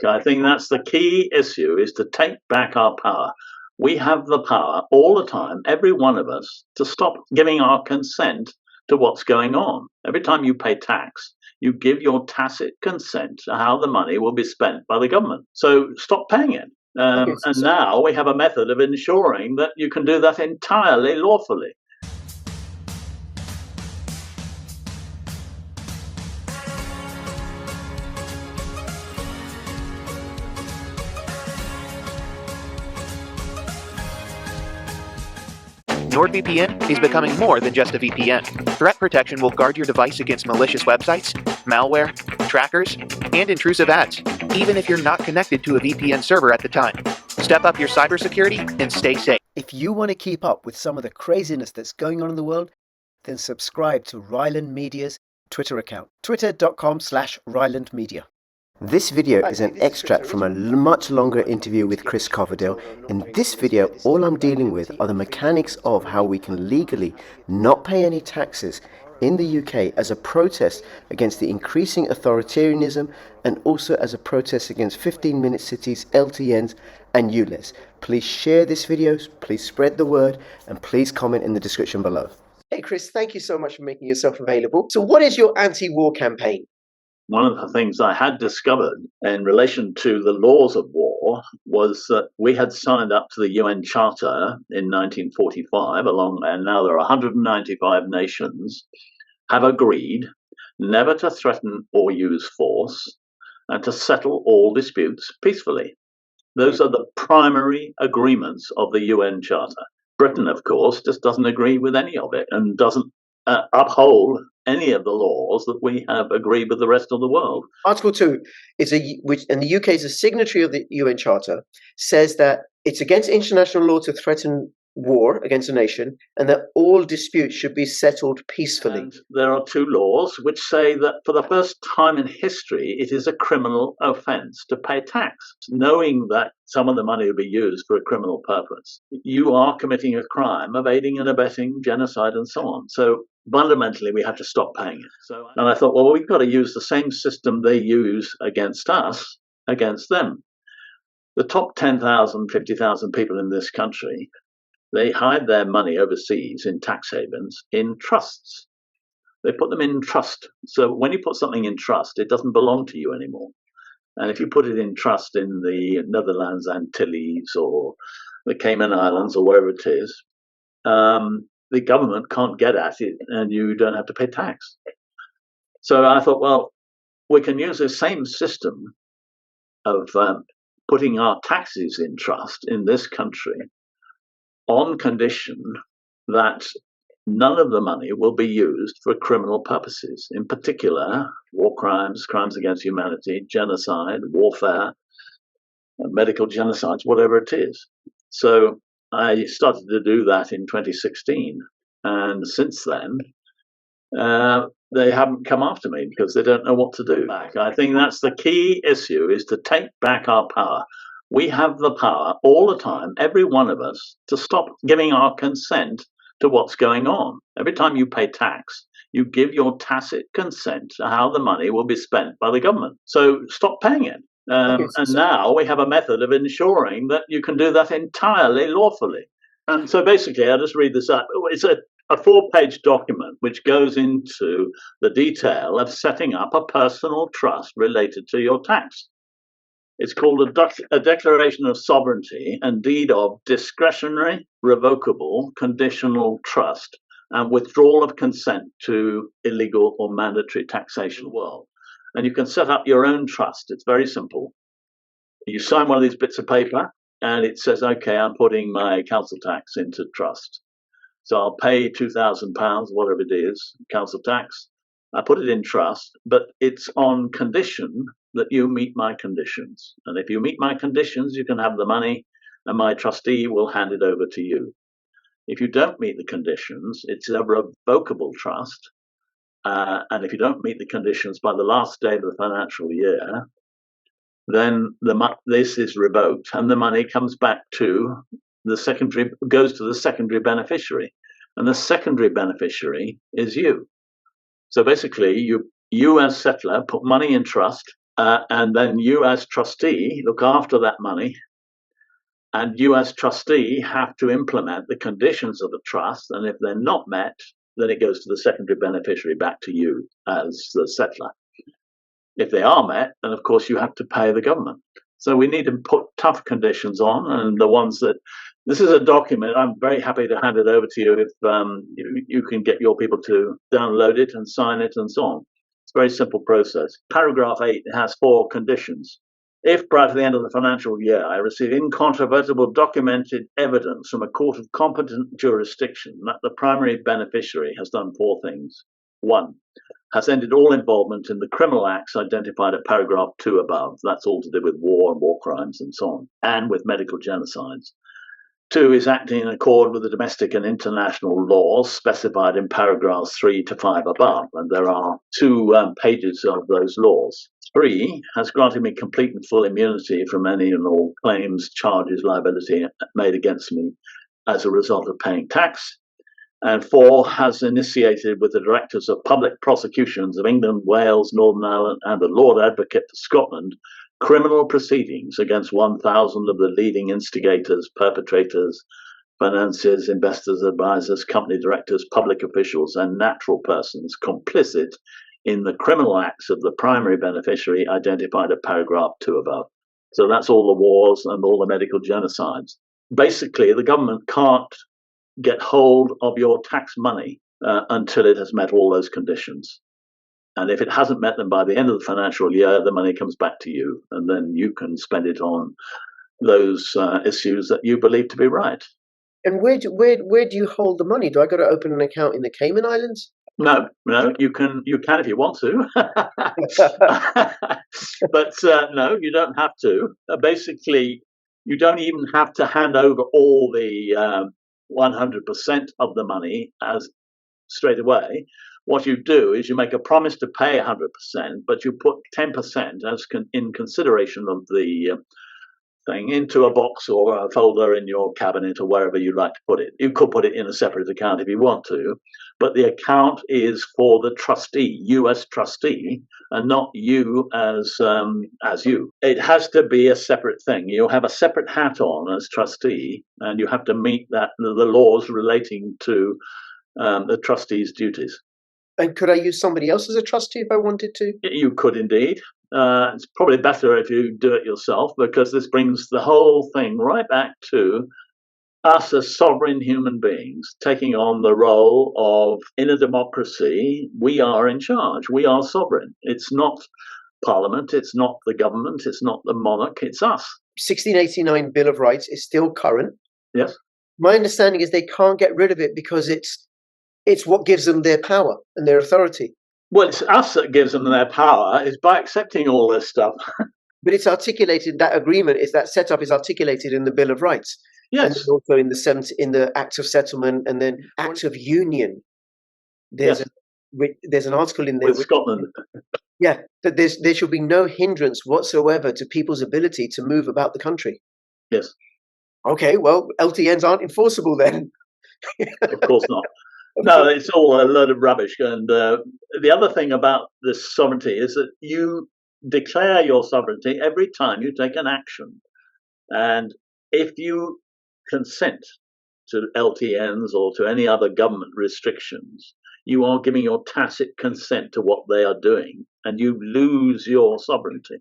I think that's the key issue, is to take back our power. We have the power all the time, every one of us, to stop giving our consent to what's going on. Every time you pay tax, you give your tacit consent to how the money will be spent by the government. So stop paying it. And now we have a method of ensuring that you can do that entirely lawfully. NordVPN is becoming more than just a VPN. Threat protection will guard your device against malicious websites, malware, trackers, and intrusive ads, even if you're not connected to a VPN server at the time. Step up your cybersecurity and stay safe. If you want to keep up with some of the craziness that's going on in the world, then subscribe to Ryland Media's Twitter account, twitter.com/Ryland Media. This video is an extract from a much longer interview with Chris Coverdale. In this video, all I'm dealing with are the mechanics of how we can legally not pay any taxes in the UK as a protest against the increasing authoritarianism and also as a protest against 15-minute cities, LTNs and ULEZ. Please share this video, please spread the word, and please comment in the description below. Hey Chris, thank you so much for making yourself available. So what is your anti-war campaign? One of the things I had discovered in relation to the laws of war was that we had signed up to the UN Charter in 1945, and now there are 195 nations, have agreed never to threaten or use force and to settle all disputes peacefully. Those are the primary agreements of the UN Charter. Britain, of course, just doesn't agree with any of it and doesn't uphold any of the laws that we have agreed with the rest of the world. Article 2 is and the UK is a signatory of the UN Charter, says that it's against international law to threaten war against a nation and that all disputes should be settled peacefully. And there are two laws which say that for the first time in history, it is a criminal offence to pay tax, knowing that some of the money will be used for a criminal purpose. You are committing a crime of aiding and abetting genocide and so on. So fundamentally, we have to stop paying it. And I thought, well, we've got to use the same system they use against us, against them. The top 10,000, 50,000 people in this country, they hide their money overseas in tax havens in trusts. They put them in trust. So when you put something in trust, it doesn't belong to you anymore. And if you put it in trust in the Netherlands, Antilles, or the Cayman Islands, or wherever it is, the government can't get at it and you don't have to pay tax. So I thought, well, we can use the same system of putting our taxes in trust in this country on condition that none of the money will be used for criminal purposes, in particular war crimes, crimes against humanity, genocide, warfare, medical genocides, whatever it is. So I started to do that in 2016, and since then they haven't come after me because they don't know what to do. I think that's the key issue, is to take back our power. We have the power all the time, every one of us, to stop giving our consent to what's going on. Every time you pay tax, you give your tacit consent to how the money will be spent by the government. So stop paying it. And now we have a method of ensuring that you can do that entirely lawfully. And so basically, I'll just read this out. It's a 4-page document which goes into the detail of setting up a personal trust related to your tax. It's called a Declaration of Sovereignty and Deed of Discretionary, Revocable, Conditional Trust and Withdrawal of Consent to Illegal or Mandatory Taxation in the World. And you can set up your own trust. It's very simple. You sign one of these bits of paper and it says, okay, I'm putting my council tax into trust. So I'll pay £2,000, whatever it is, council tax. I put it in trust, but it's on condition that you meet my conditions. And if you meet my conditions, you can have the money and my trustee will hand it over to you. If you don't meet the conditions, it's a revocable trust. And if you don't meet the conditions by the last day of the financial year, then this is revoked and the money comes back to goes to the secondary beneficiary. And the secondary beneficiary is you. So basically, you as settler put money in trust and then you as trustee look after that money, and you as trustee have to implement the conditions of the trust, and if they're not met, then it goes to the secondary beneficiary back to you as the settler. If they are met, then of course you have to pay the government. So we need to put tough conditions on, and the ones that, this is a document, I'm very happy to hand it over to you if you can get your people to download it and sign it and so on. It's a very simple process. Paragraph 8 has 4 conditions. If prior to the end of the financial year I receive incontrovertible documented evidence from a court of competent jurisdiction that the primary beneficiary has done 4 things. 1, has ended all involvement in the criminal acts identified at paragraph 2 above. That's all to do with war and war crimes and so on, and with medical genocides. 2, is acting in accord with the domestic and international laws specified in paragraphs 3 to 5 above, and there are 2 pages of those laws. 3, has granted me complete and full immunity from any and all claims, charges, liability made against me as a result of paying tax. And 4, has initiated with the Directors of Public Prosecutions of England, Wales, Northern Ireland, and the Lord Advocate for Scotland criminal proceedings against 1,000 of the leading instigators, perpetrators, financiers, investors, advisors, company directors, public officials, and natural persons complicit in the criminal acts of the primary beneficiary identified at paragraph 2 above. So that's all the wars and all the medical genocides. Basically, the government can't get hold of your tax money until it has met all those conditions. And if it hasn't met them by the end of the financial year, the money comes back to you, and then you can spend it on those issues that you believe to be right. And where do you hold the money? Do I got to open an account in the Cayman Islands? No, you can if you want to, but no, you don't have to. Basically, you don't even have to hand over all the 100% of the money as straight away. What you do is you make a promise to pay 100%, but you put 10% as in consideration of the thing into a box or a folder in your cabinet or wherever you like to put it. You could put it in a separate account if you want to, but the account is for the trustee, you as trustee, and not you as you. It has to be a separate thing. You'll have a separate hat on as trustee, and you have to meet the laws relating to the trustee's duties. And could I use somebody else as a trustee if I wanted to? You could indeed. It's probably better if you do it yourself, because this brings the whole thing right back to us as sovereign human beings taking on the role of, in a democracy, we are in charge. We are sovereign. It's not Parliament. It's not the government. It's not the monarch. It's us. 1689 Bill of Rights is still current. Yes. My understanding is they can't get rid of it because it's what gives them their power and their authority. Well, it's us that gives them their power, is by accepting all this stuff. But it's articulated, that agreement, that setup is articulated in the Bill of Rights. Yes. And also in the Act of Settlement and then Act of Union. There's an article in there with Scotland. Yeah, that there should be no hindrance whatsoever to people's ability to move about the country. Yes. Okay, well, LTNs aren't enforceable then. Of course not. No, it's all a load of rubbish. And the other thing about this sovereignty is that you declare your sovereignty every time you take an action. And if you consent to LTNs or to any other government restrictions, you are giving your tacit consent to what they are doing, and you lose your sovereignty.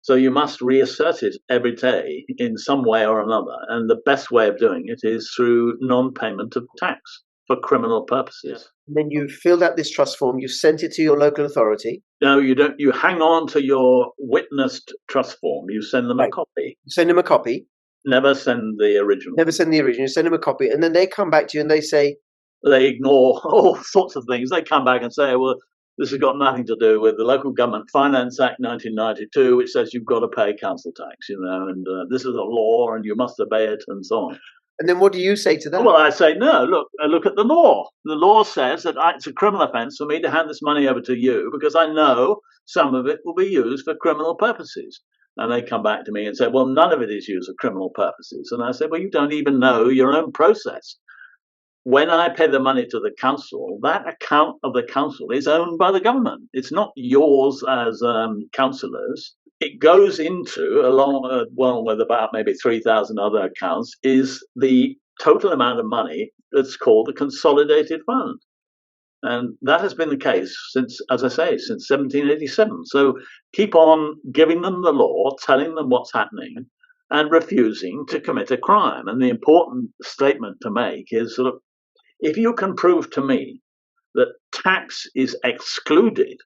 So you must reassert it every day in some way or another. And the best way of doing it is through non-payment of tax for criminal purposes. And then you filled out this trust form, you sent it to your local authority. No, you don't. You hang on to your witnessed trust form. You send them a copy. Send them a copy. Never send the original. Never send the original. You send them a copy, and then they come back to you and they say... They ignore all sorts of things. They come back and say, well, this has got nothing to do with the Local Government Finance Act 1992, which says you've got to pay council tax, and this is a law and you must obey it and so on. And then what do you say to that? Well, I say, no, look at the law. The law says that it's a criminal offence for me to hand this money over to you because I know some of it will be used for criminal purposes. And they come back to me and say, well, none of it is used for criminal purposes. And I say, well, you don't even know your own process. when I pay the money to the council, that account of the council is owned by the government. It's not yours as councillors. It goes into, along with about maybe 3,000 other accounts, is the total amount of money that's called the consolidated fund. And that has been the case since, as I say, since 1787. So keep on giving them the law, telling them what's happening, and refusing to commit a crime. And the important statement to make is that if you can prove to me that tax is excluded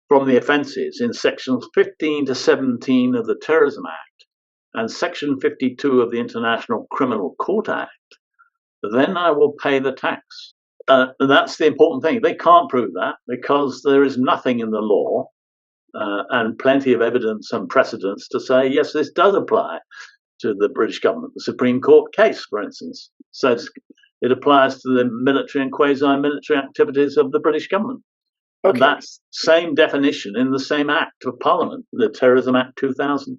from the offences in sections 15 to 17 of the Terrorism Act and section 52 of the International Criminal Court Act, then I will pay the tax. And that's the important thing. They can't prove that because there is nothing in the law and plenty of evidence and precedents to say, yes, this does apply to the British government. The Supreme Court case, for instance, says it applies to the military and quasi-military activities of the British government. Okay. And that's same definition in the same Act of Parliament, the Terrorism Act 2000.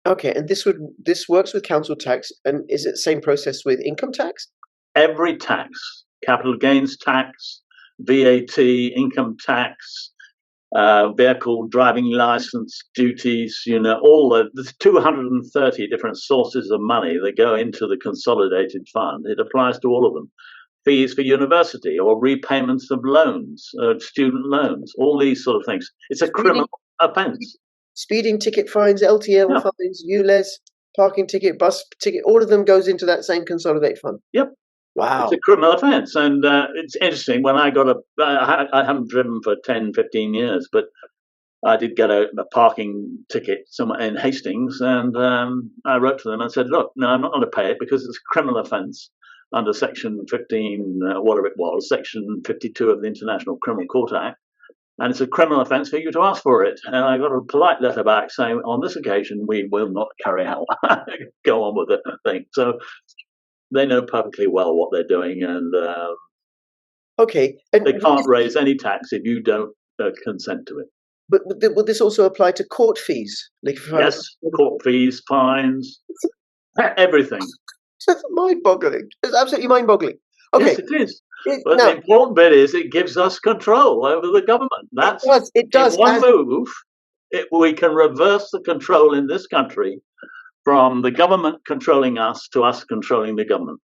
Okay, and this works with council tax, and is it the same process with income tax? Every tax, capital gains tax, VAT, income tax, vehicle driving license duties, all there's 230 different sources of money that go into the consolidated fund. It applies to all of them. Fees for university or repayments of loans, student loans, all these sort of things. It's a criminal offence. Speeding ticket fines, LTN fines, ULEZ, parking ticket, bus ticket, all of them goes into that same consolidated fund. Yep. Wow. It's a criminal offence. And it's interesting, when I haven't driven for 10, 15 years, but I did get a parking ticket somewhere in Hastings, and I wrote to them and said, look, no, I'm not going to pay it because it's a criminal offence under section 15, whatever it was, section 52 of the International Criminal Court Act. And it's a criminal offence for you to ask for it. And I got a polite letter back saying, on this occasion, we will not carry out, go on with the thing. So they know perfectly well what they're doing, and okay, they can't raise any tax if you don't consent to it. But would this also apply to court fees? Yes, court fees, fines, everything. That's mind-boggling. It's absolutely mind-boggling. Okay. Yes, it is. But the important bit is it gives us control over the government. It does. In one move, we can reverse the control in this country from the government controlling us to us controlling the government.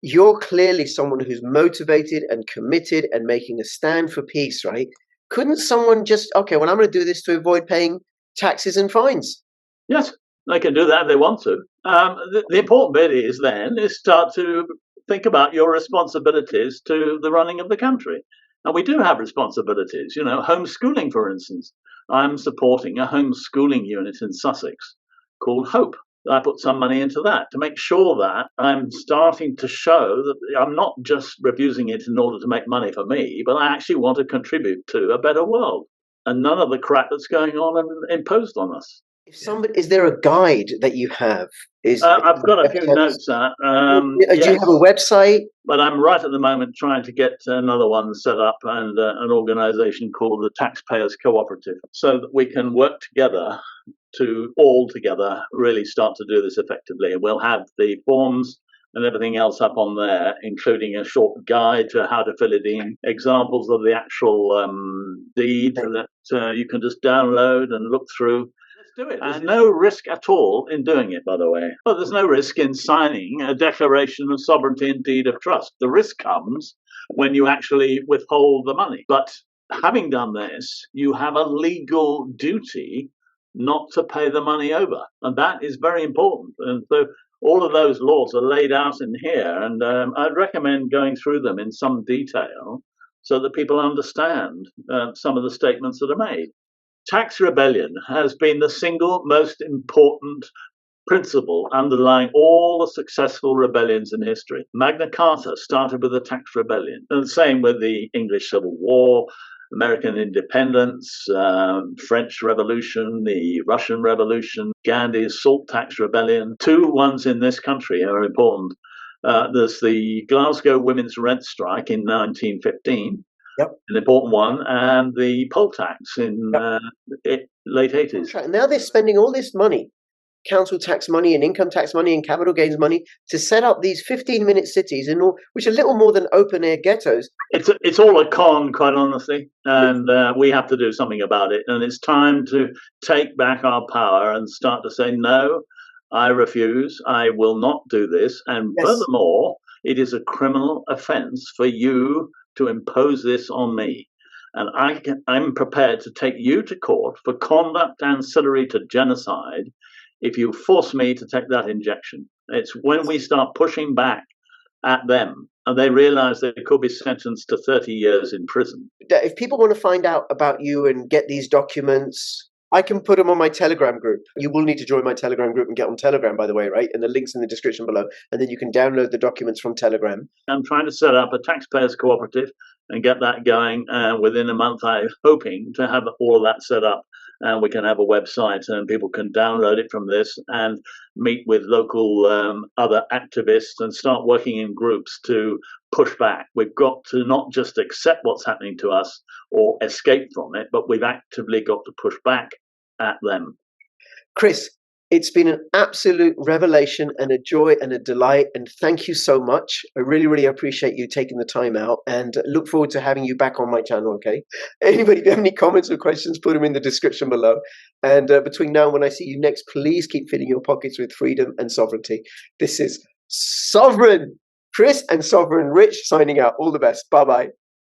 You're clearly someone who's motivated and committed and making a stand for peace, right? Couldn't someone just, okay, well, I'm going to do this to avoid paying taxes and fines? Yes, they can do that if they want to. The important bit is start to think about your responsibilities to the running of the country. And we do have responsibilities, homeschooling, for instance. I'm supporting a homeschooling unit in Sussex called Hope. I put some money into that to make sure that I'm starting to show that I'm not just refusing it in order to make money for me, but I actually want to contribute to a better world and none of the crap that's going on and imposed on us. Is there a guide that you have? I've got a few notes. Do you have a website? But I'm right at the moment trying to get another one set up, and an organisation called the Taxpayers Cooperative, so that we can work together to all together really start to do this effectively. And we'll have the forms and everything else up on there, including a short guide to how to fill it in, examples of the actual deed that you can just download and look through. Do it. There's no risk at all in doing it, by the way. But there's no risk in signing a declaration of sovereignty and deed of trust. The risk comes when you actually withhold the money. But having done this, you have a legal duty not to pay the money over. And that is very important. And so all of those laws are laid out in here. And I'd recommend going through them in some detail so that people understand some of the statements that are made. Tax rebellion has been the single most important principle underlying all the successful rebellions in history. Magna Carta started with the tax rebellion, and the same with the English Civil War, American independence, French Revolution, the Russian Revolution, Gandhi's salt tax rebellion. Two ones in this country are important. There's the Glasgow women's rent strike in 1915. Yep. An important one, and the poll tax in late 80s. Now they're spending all this money council tax money and income tax money and capital gains money to set up these 15-minute cities, which are little more than open-air ghettos. It's all a con, quite honestly, and we have to do something about it. And it's time to take back our power and start to say, no, I refuse. I will not do this. And furthermore, it is a criminal offence for you to impose this on me. And I'm prepared to take you to court for conduct ancillary to genocide if you force me to take that injection. It's when we start pushing back at them and they realize they could be sentenced to 30 years in prison. If people want to find out about you and get these documents, I can put them on my Telegram group. You will need to join my Telegram group and get on Telegram, by the way, right? And the link's in the description below. And then you can download the documents from Telegram. I'm trying to set up a taxpayers cooperative and get that going within a month. I'm hoping to have all of that set up. And we can have a website and people can download it from this and meet with local other activists and start working in groups to push back. We've got to not just accept what's happening to us or escape from it, but we've actively got to push back at them. Chris, it's been an absolute revelation and a joy and a delight. And thank you so much. I really, really appreciate you taking the time out and look forward to having you back on my channel, okay? Anybody, if you have any comments or questions, put them in the description below. And between now and when I see you next, please keep filling your pockets with freedom and sovereignty. This is Sovereign Chris and Sovereign Rich signing out. All the best. Bye-bye.